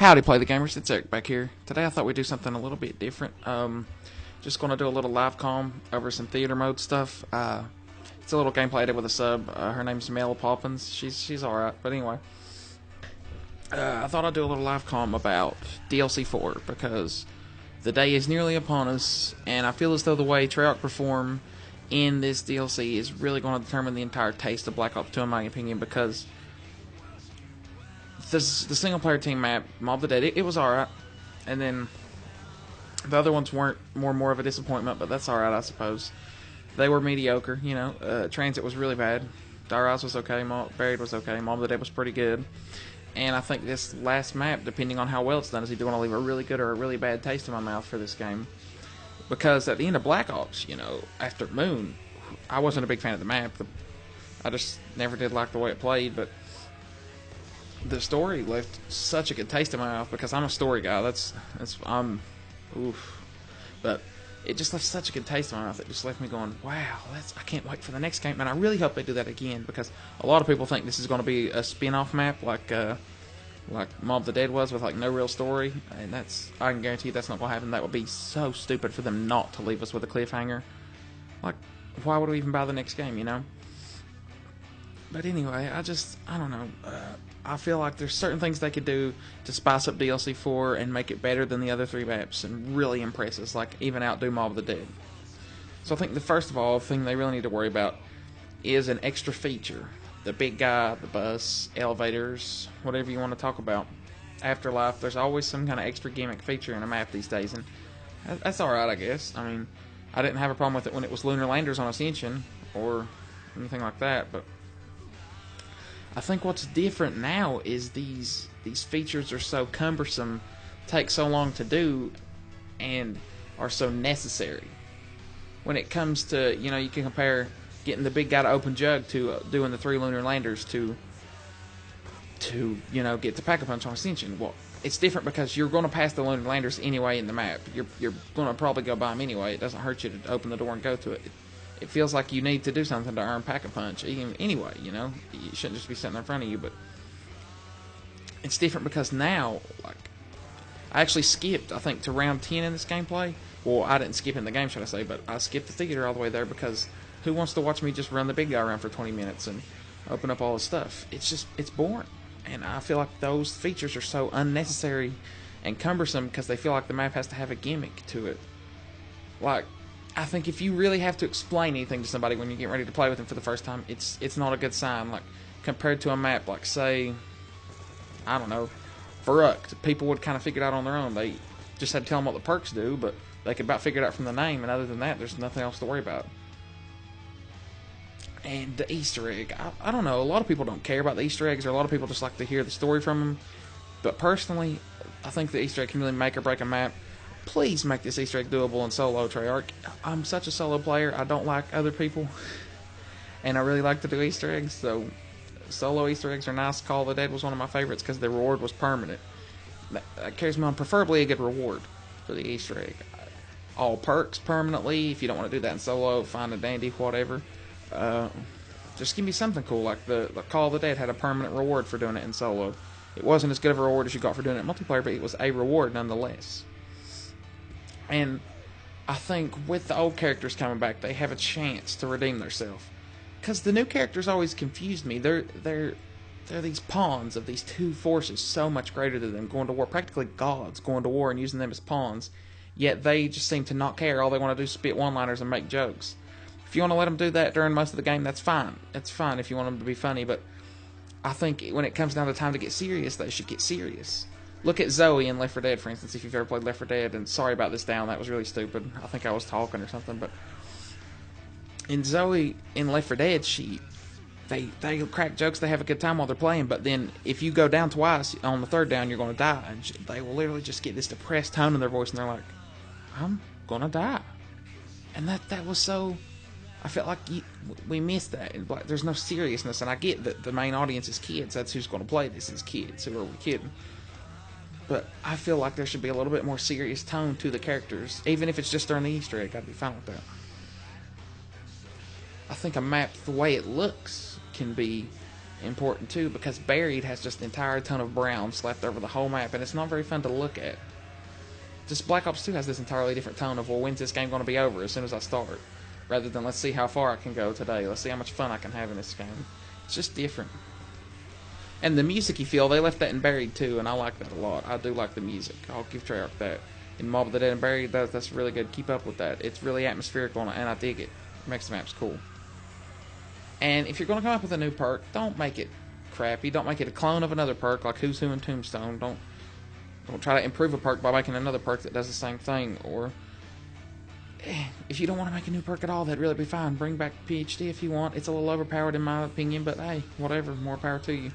Howdy, Play the Gamers. It's Eric back here. Today I thought we'd do something a little bit different. Just going to do a little live comm over some theater mode stuff. It's a little gameplay I did with a sub. Her name's Mel Poppins. She's alright. But anyway, I thought I'd do a little live comm about DLC4 because the day is nearly upon us, and I feel as though the way TREYARCH perform in this DLC is really going to determine the entire taste of Black Ops 2, in my opinion, because the single player team map, Mob of the Dead, it was alright, and then the other ones weren't more of a disappointment, but that's alright, I suppose. They were mediocre, you know. Transit was really bad. Dire Eyes was okay, Buried was okay, Mob of the Dead was pretty good. And I think this last map, depending on how well it's done, is either going to leave a really good or a really bad taste in my mouth for this game. Because at the end of Black Ops, you know, after Moon, I wasn't a big fan of the map. I just never did like the way it played, but the story left such a good taste in my mouth because I'm a story guy. But it just left such a good taste in my mouth. It just left me going, wow, I can't wait for the next game. And I really hope they do that again because a lot of people think this is going to be a spin-off map like Mob of the Dead was with like no real story. And I can guarantee that's not going to happen. That would be so stupid for them not to leave us with a cliffhanger. Like, why would we even buy the next game, you know? But anyway, I don't know. I feel like there's certain things they could do to spice up DLC4 and make it better than the other three maps and really impress us, like even outdo Mob of the Dead. So I think the first of all thing they really need to worry about is an extra feature. The big guy, the bus, elevators, whatever you want to talk about. Afterlife, there's always some kind of extra gimmick feature in a map these days, and that's alright, I guess. I mean, I didn't have a problem with it when it was Lunar Landers on Ascension or anything like that, but I think what's different now is these features are so cumbersome, take so long to do, and are so necessary. When it comes to, you know, you can compare getting the big guy to open jug to doing the 3 lunar landers to you know, get the Pack-a-Punch on Ascension. Well, it's different because you're going to pass the lunar landers anyway in the map. You're going to probably go by them anyway. It doesn't hurt you to open the door and go to it. It feels like you need to do something to earn Pack-a-Punch anyway, you know? You shouldn't just be sitting in front of you, but it's different because now, like, I actually skipped, I think, to round 10 in this gameplay. Well, I didn't skip in the game, should I say, but I skipped the theater all the way there because who wants to watch me just run the big guy around for 20 minutes and open up all his stuff? It's boring. And I feel like those features are so unnecessary and cumbersome because they feel like the map has to have a gimmick to it. Like, I think if you really have to explain anything to somebody when you get ready to play with them for the first time, it's not a good sign. Like, compared to a map, like, say, I don't know, Varuk, people would kind of figure it out on their own. They just had to tell them what the perks do, but they could about figure it out from the name, and other than that, there's nothing else to worry about. And the Easter egg, I don't know, a lot of people don't care about the Easter eggs, or a lot of people just like to hear the story from them. But personally, I think the Easter egg can really make or break a map. Please make this Easter egg doable in solo, Treyarch. I'm such a solo player. I don't like other people. And I really like to do Easter eggs, so solo Easter eggs are nice. Call of the Dead was one of my favorites because the reward was permanent. That carries me on. Preferably a good reward for the Easter egg. All perks permanently. If you don't want to do that in solo, fine and dandy, whatever. Just give me something cool. Like the Call of the Dead had a permanent reward for doing it in solo. It wasn't as good of a reward as you got for doing it in multiplayer, but it was a reward nonetheless. And I think with the old characters coming back, they have a chance to redeem themselves. Because the new characters always confused me. They're these pawns of these two forces so much greater than them going to war. Practically gods going to war and using them as pawns. Yet they just seem to not care. All they want to do is spit one-liners and make jokes. If you want to let them do that during most of the game, that's fine. It's fine if you want them to be funny. But I think when it comes down to time to get serious, they should get serious. Look at Zoe in Left 4 Dead, for instance, if you've ever played Left 4 Dead, and sorry about this down, that was really stupid. I think I was talking or something, but in Zoe in Left 4 Dead, they crack jokes, they have a good time while they're playing, but then if you go down twice, on the third down, you're going to die, and they will literally just get this depressed tone in their voice, and they're like, I'm going to die. And that was so, I felt like we missed that, and like, there's no seriousness, and I get that the main audience is kids, that's who's going to play this, is kids, who are we kidding? But I feel like there should be a little bit more serious tone to the characters. Even if it's just during the Easter egg, I'd be fine with that. I think a map, the way it looks, can be important too, because Buried has just an entire ton of brown slapped over the whole map, and it's not very fun to look at. Just Black Ops 2 has this entirely different tone of, well, when's this game going to be over as soon as I start? Rather than, let's see how far I can go today. Let's see how much fun I can have in this game. It's just different. And the music you feel, they left that in Buried too, and I like that a lot. I do like the music. I'll give Treyarch that. In Mob of the Dead and Buried, that's really good. Keep up with that. It's really atmospherical, and I dig it. It makes the maps cool. And if you're going to come up with a new perk, don't make it crappy. Don't make it a clone of another perk like Who's Who and Tombstone. Don't try to improve a perk by making another perk that does the same thing. Or if you don't want to make a new perk at all, that'd really be fine. Bring back PhD if you want. It's a little overpowered in my opinion, but hey, whatever. More power to you.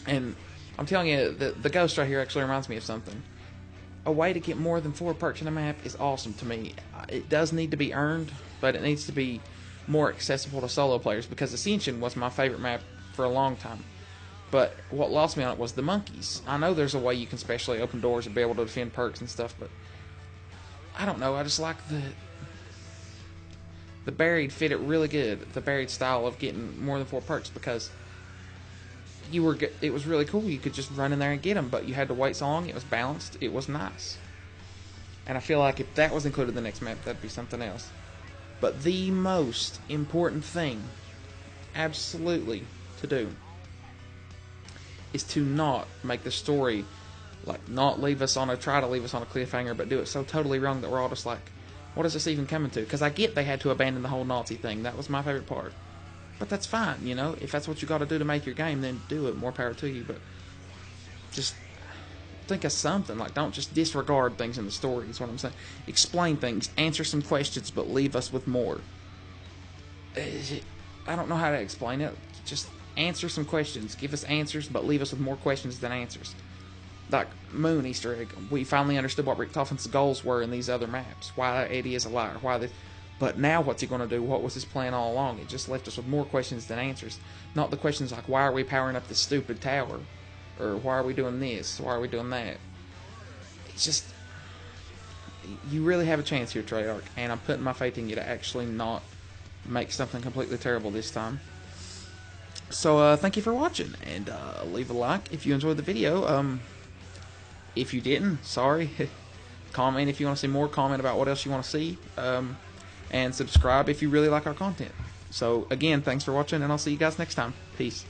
And I'm telling you, the ghost right here actually reminds me of something. A way to get more than 4 perks in a map is awesome to me. It does need to be earned, but it needs to be more accessible to solo players, because Ascension was my favorite map for a long time. But what lost me on it was the monkeys. I know there's a way you can specially open doors and be able to defend perks and stuff, but I don't know. I just like the Buried fit it really good. The Buried style of getting more than 4 perks, because it was really cool. You could just run in there and get them, but you had to wait so long. It was balanced. It was nice. And I feel like if that was included in the next map, that'd be something else. But the most important thing, absolutely, to do is to not make the story, like, not try to leave us on a cliffhanger, but do it so totally wrong that we're all just like, what is this even coming to? Because I get they had to abandon the whole Nazi thing. That was my favorite part. But that's fine, you know? If that's what you got to do to make your game, then do it. More power to you. But just think of something. Like, don't just disregard things in the story, is what I'm saying. Explain things. Answer some questions, but leave us with more. I don't know how to explain it. Just answer some questions. Give us answers, but leave us with more questions than answers. Like Moon Easter egg. We finally understood what Richtofen's goals were in these other maps. Why Eddie is a liar. Why this. But now what's he going to do? What was his plan all along? It just left us with more questions than answers. Not the questions like, why are we powering up this stupid tower? Or why are we doing this? Why are we doing that? It's just, you really have a chance here, Treyarch, and I'm putting my faith in you to actually not make something completely terrible this time. So thank you for watching, and leave a like if you enjoyed the video. If you didn't, sorry. Comment if you want to see more. Comment about what else you want to see. And subscribe if you really like our content. So again, thanks for watching, and I'll see you guys next time. Peace.